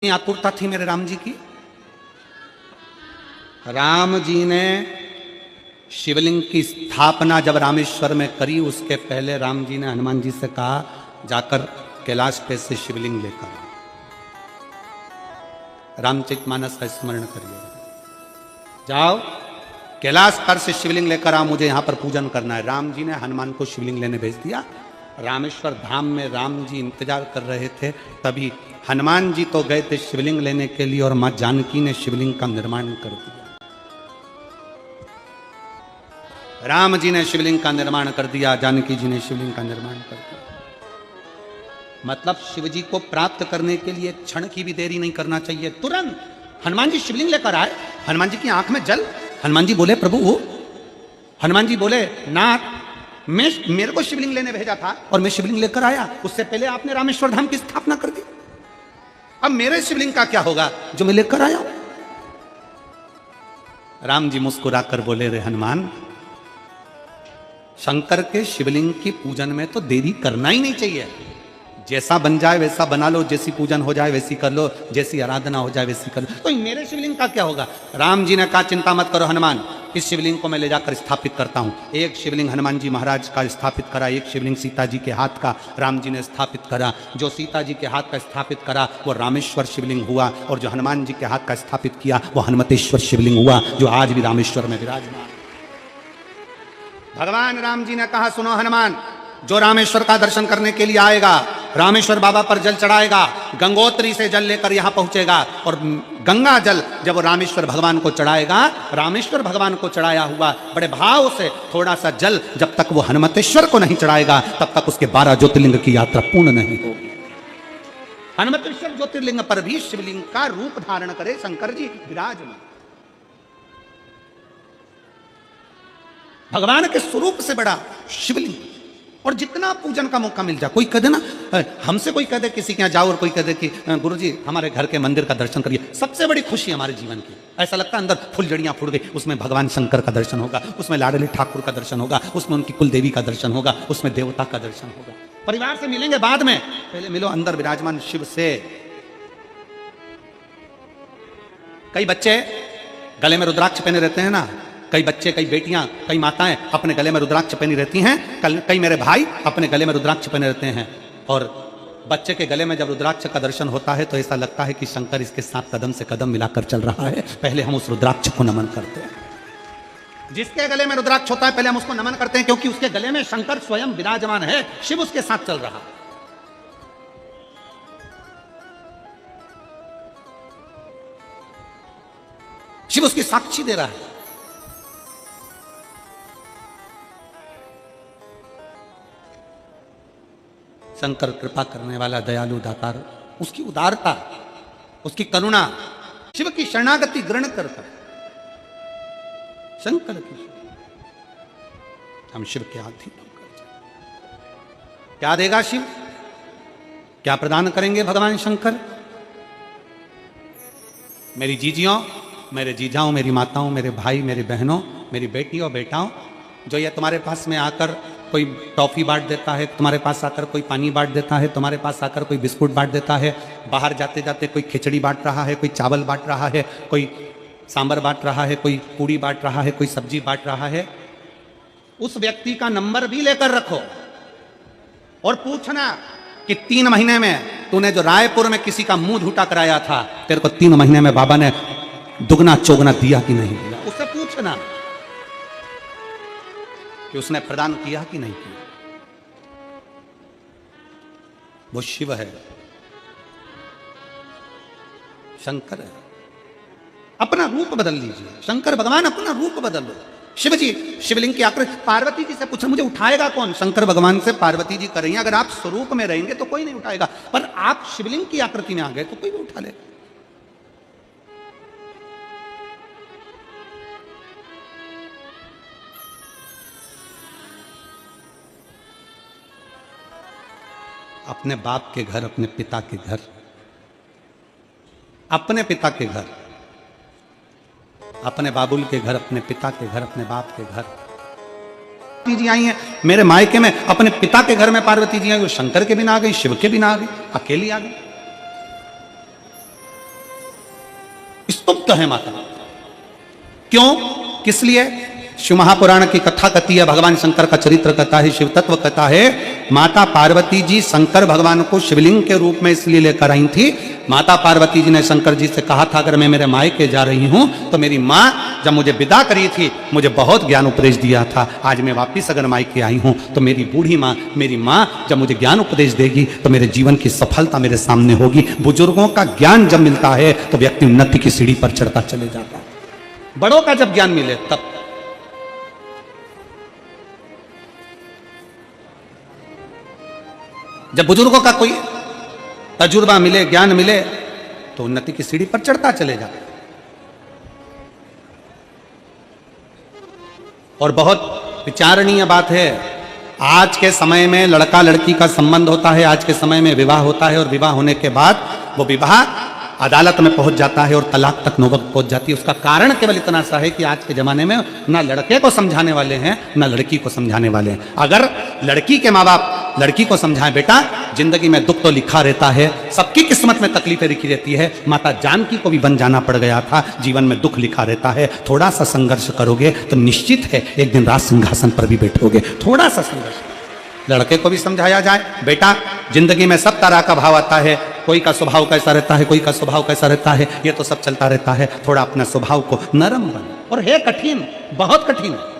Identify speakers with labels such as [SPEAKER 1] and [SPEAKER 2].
[SPEAKER 1] आतुरता थी मेरे राम जी की। राम जी ने शिवलिंग की स्थापना जब रामेश्वर में करी, उसके पहले राम जी ने हनुमान जी से कहा, जाकर कैलाश पे से शिवलिंग लेकर आओ। रामचरितमानस का स्मरण करिए, जाओ कैलाश पर से शिवलिंग लेकर आओ, मुझे यहां पर पूजन करना है। राम जी ने हनुमान को शिवलिंग लेने भेज दिया। रामेश्वर धाम में राम जी इंतजार कर रहे थे, तभी हनुमान जी तो गए थे शिवलिंग लेने के लिए और मां जानकी ने शिवलिंग का निर्माण कर दिया। राम जी ने शिवलिंग का निर्माण कर दिया, जानकी जी ने शिवलिंग का निर्माण कर दिया। मतलब शिव जी को प्राप्त करने के लिए क्षण की भी देरी नहीं करना चाहिए। तुरंत हनुमान जी शिवलिंग लेकर आए, हनुमान जी की आंख में जल। हनुमान जी बोले, प्रभु वो हनुमान जी बोले, नाथ मेरे को शिवलिंग लेने भेजा था और मैं शिवलिंग लेकर आया, उससे पहले आपने रामेश्वर धाम की स्थापना कर दी। अब मेरे शिवलिंग का क्या होगा जो मैं लेकर आया? राम जी मुस्कुराकर बोले, रे हनुमान, शंकर के शिवलिंग की पूजन में तो देरी करना ही नहीं चाहिए। जैसा बन जाए वैसा बना लो, जैसी पूजन हो जाए वैसी कर लो, जैसी आराधना हो जाए वैसी कर लो, तो मेरे शिवलिंग का क्या होगा? राम जी ने कहा, चिंता मत करो हनुमान, इस शिवलिंग को मैं ले जाकर स्थापित करता हूं। एक शिवलिंग हनुमान जी महाराज का स्थापित करा, एक शिवलिंग सीता जी के हाथ का राम जी ने स्थापित करा। जो सीता जी के हाथ का स्थापित करा वो रामेश्वर शिवलिंग हुआ, और जो हनुमान जी के हाथ का स्थापित किया वो हनुमतेश्वर शिवलिंग हुआ, जो आज भी रामेश्वर में विराजमान। भगवान राम जी ने कहा, सुनो हनुमान, जो रामेश्वर का दर्शन करने के लिए आएगा, रामेश्वर बाबा पर जल चढ़ाएगा, गंगोत्री से जल लेकर यहां पहुंचेगा, और गंगा जल जब वो रामेश्वर भगवान को चढ़ाएगा, रामेश्वर भगवान को चढ़ाया हुआ बड़े भाव से थोड़ा सा जल जब तक वो हनुमतेश्वर को नहीं चढ़ाएगा, तब तक उसके 12 ज्योतिर्लिंग की यात्रा पूर्ण नहीं होगी। हनुमतेश्वर ज्योतिर्लिंग पर भी शिवलिंग का रूप धारण करे शंकर जी विराजमान। भगवान के स्वरूप से बड़ा शिवलिंग, और जितना पूजन का मौका मिल जाए, कोई कह दे ना, हमसे कोई कह दे किसी के यहाँ जाओ और कोई कह दे कि गुरुजी हमारे घर के मंदिर का दर्शन करिए, सबसे बड़ी खुशी हमारे जीवन की। ऐसा लगता है अंदर फुलझड़ियां फूट गई, उसमें भगवान शंकर का दर्शन होगा, उसमें लाडली ठाकुर का दर्शन होगा, उसमें उनकी कुल देवी का दर्शन होगा, उसमें देवता का दर्शन होगा। परिवार से मिलेंगे बाद में, पहले मिलो अंदर विराजमान शिव से। कई बच्चे गले में रुद्राक्ष पहने रहते हैं ना, कई बच्चे, कई बेटियां, कई माताएं अपने गले में रुद्राक्ष पहनी रहती हैं, कई मेरे भाई अपने गले में रुद्राक्ष पहने रहते हैं। और बच्चे के गले में जब रुद्राक्ष का दर्शन होता है तो ऐसा लगता है कि शंकर इसके साथ कदम से कदम मिलाकर चल रहा है। पहले हम उस रुद्राक्ष को नमन करते हैं। जिसके गले में रुद्राक्ष होता है पहले हम उसको नमन करते हैं, क्योंकि उसके गले में शंकर स्वयं विराजमान है, शिव उसके साथ चल रहा है। शिव उसकी साक्षी दे रहा है। शंकर कृपा करने वाला, दयालु, दातार, उसकी उदारता, उसकी करुणा, शिव की शरणागति ग्रहण करता शंकर की, हम शिव के अधीन होकर क्या देगा शिव, क्या प्रदान करेंगे भगवान शंकर? मेरी जीजियों, मेरे जीजाओं, मेरी माताओं, मेरे भाई, मेरी बहनों, मेरी बेटियों, बेटाओं, जो ये तुम्हारे पास में आकर कोई टॉफी बांट देता है, तुम्हारे पास आकर कोई पानी बांट देता है, तुम्हारे पास आकर कोई बिस्कुट बांट देता है, बाहर जाते जाते कोई खिचड़ी बांट रहा है, कोई चावल बांट रहा है, कोई सांबर बांट रहा है, कोई पूड़ी बांट रहा है, कोई सब्जी बांट रहा है, उस व्यक्ति का नंबर भी लेकर रखो और पूछना कि 3 महीने में तूने जो रायपुर में किसी का मुंह झूठा कराया था, तेरे को 3 महीने में बाबा ने दुगना चौगना दिया कि नहीं दिया। उससे पूछना कि उसने प्रदान किया कि नहीं किया। वो शिव है, शंकर है। अपना रूप बदल लीजिए, शंकर भगवान अपना रूप बदल लो। शिव जी शिवलिंग की आकृति, पार्वती जी से पूछा मुझे उठाएगा कौन? शंकर भगवान से पार्वती जी करेंगे। अगर आप स्वरूप में रहेंगे तो कोई नहीं उठाएगा, पर आप शिवलिंग की आकृति में आ गए तो कोई भी उठा लेगा। अपने बाप के घर, अपने पिता के घर, अपने पिता के घर, अपने बाबुल के घर, अपने पिता के घर, अपने बाप के घर पार्वती जी आई हैं। मेरे मायके में अपने पिता के घर में पार्वती जी आई, वो शंकर के बिना आ गई, शिव के बिना आ गई, अकेली आ गई। स्तुप्त है माता। क्यों, किस लिए? शिव महापुराण की कथा कहती है, भगवान शंकर का चरित्र कहता है, शिव तत्व कहता है, माता पार्वती जी शंकर भगवान को शिवलिंग के रूप में इसलिए लेकर आई थी। माता पार्वती जी ने शंकर जी से कहा था, अगर मैं मेरे मायके जा रही हूं तो मेरी माँ जब मुझे विदा करी थी मुझे बहुत ज्ञान उपदेश दिया था। आज मैं वापिस अगर मायके आई हूं तो मेरी बूढ़ी माँ, मेरी माँ जब मुझे ज्ञान उपदेश देगी तो मेरे जीवन की सफलता मेरे सामने होगी। बुजुर्गों का ज्ञान जब मिलता है तो व्यक्ति उन्नति की सीढ़ी पर चढ़ता चले जाता है। बड़ों का जब ज्ञान मिले तब। जब बुजुर्गों का कोई तजुर्बा मिले, ज्ञान मिले तो उन्नति की सीढ़ी पर चढ़ता चले जाता। और बहुत विचारणीय बात है, आज के समय में लड़का लड़की का संबंध होता है, आज के समय में विवाह होता है और विवाह होने के बाद वो विवाह अदालत में पहुंच जाता है और तलाक तक नौबत पहुंच जाती है। उसका कारण केवल इतना सा है कि आज के जमाने में ना लड़के को समझाने वाले हैं ना लड़की को समझाने वाले हैं। अगर लड़की के माँ बाप लड़की को समझाएं, बेटा जिंदगी में दुख तो लिखा रहता है, सबकी किस्मत में तकलीफें लिखी रहती है, माता जानकी को भी बन जाना पड़ गया था, जीवन में दुख लिखा रहता है, थोड़ा सा संघर्ष करोगे तो निश्चित है एक दिन राज सिंहासन पर भी बैठोगे। थोड़ा सा संघर्ष। लड़के को भी समझाया जाए, बेटा जिंदगी में सब तरह का भाव आता है, कोई का स्वभाव कैसा रहता है, कोई का स्वभाव कैसा रहता है, ये तो सब चलता रहता है, थोड़ा अपना स्वभाव को नरम बनो। और है कठिन, बहुत कठिन है।